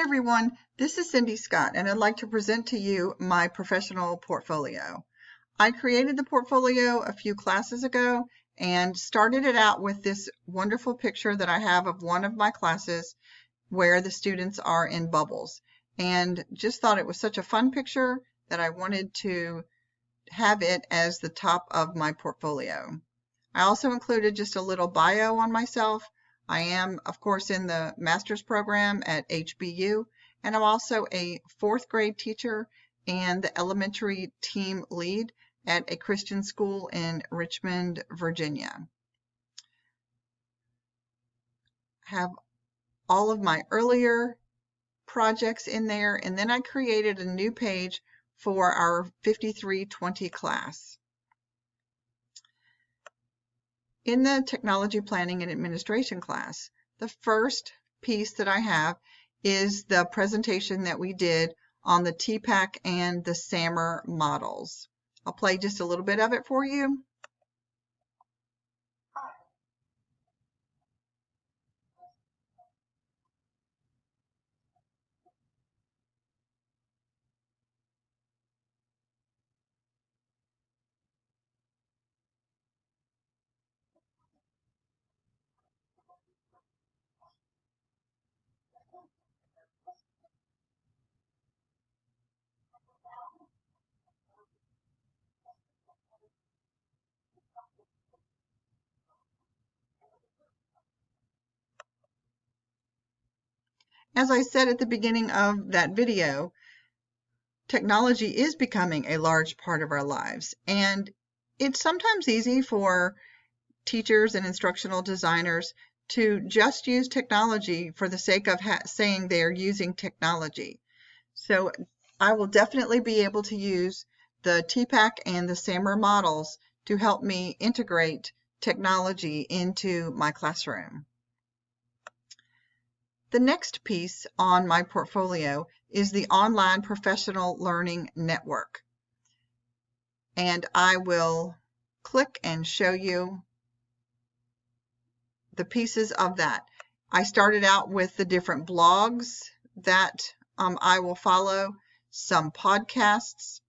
Hi everyone, this is Cindy Scott and I'd like to present to you my professional portfolio. I created the portfolio a few classes ago and started it out with this wonderful picture that I have of one of my classes where the students are in bubbles, and just thought it was such a fun picture that I wanted to have it as the top of my portfolio. I also included just a little bio on myself. I am, of course, in the master's program at HBU, and I'm also a fourth grade teacher and the elementary team lead at a Christian school in Richmond, Virginia. I have all of my earlier projects in there, and then I created a new page for our 5320 class. In the Technology Planning and Administration class, the first piece that I have is the presentation that we did on the TPAC and the SAMR models. I'll play just a little bit of it for you. As I said at the beginning of that video, technology is becoming a large part of our lives, and it's sometimes easy for teachers and instructional designers to just use technology for the sake of saying they're using technology. So I will definitely be able to use the TPAC and the SAMR models to help me integrate technology into my classroom. The next piece on my portfolio is the Online Professional Learning Network. And I will click and show you the pieces of that. I started out with the different blogs that I will follow, some podcasts,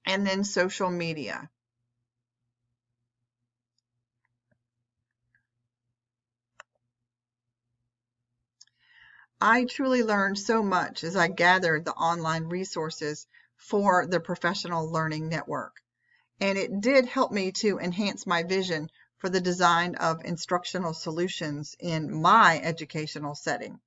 and then social media. I truly learned so much as I gathered the online resources for the Professional Learning Network, and it did help me to enhance my vision for the design of instructional solutions in my educational setting.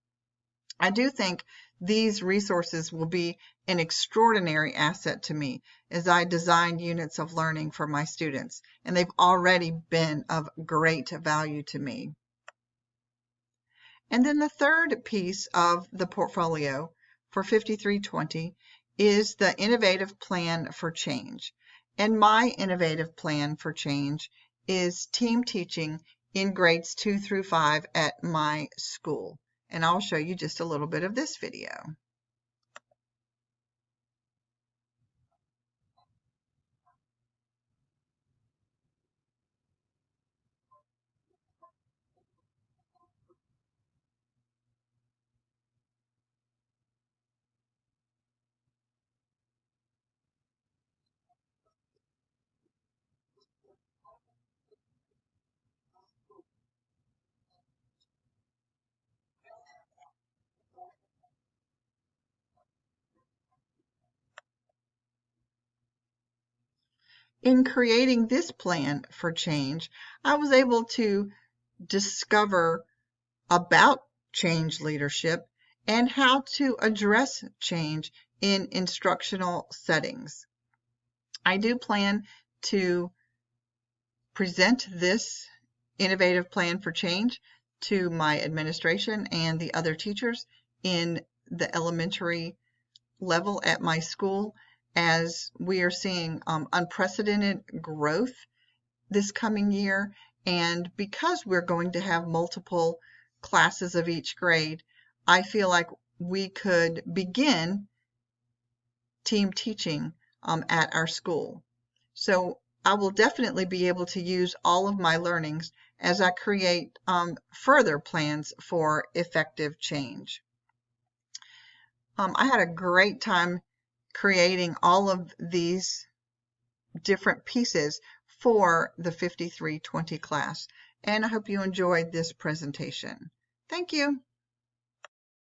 I do think these resources will be an extraordinary asset to me as I design units of learning for my students, and they've already been of great value to me. And then the third piece of the portfolio for 5320 is the Innovative Plan for Change. And my innovative plan for change is team teaching in grades 2 through 5 at my school. And I'll show you just a little bit of this video. In creating this plan for change, I was able to discover about change leadership and how to address change in instructional settings. I do plan to present this innovative plan for change to my administration and the other teachers in the elementary level at my school, as we are seeing unprecedented growth this coming year. And because we're going to have multiple classes of each grade, I feel like we could begin team teaching at our school. So I will definitely be able to use all of my learnings as I create further plans for effective change. I had a great time creating all of these different pieces for the 5320 class, and I hope you enjoyed this presentation. Thank you.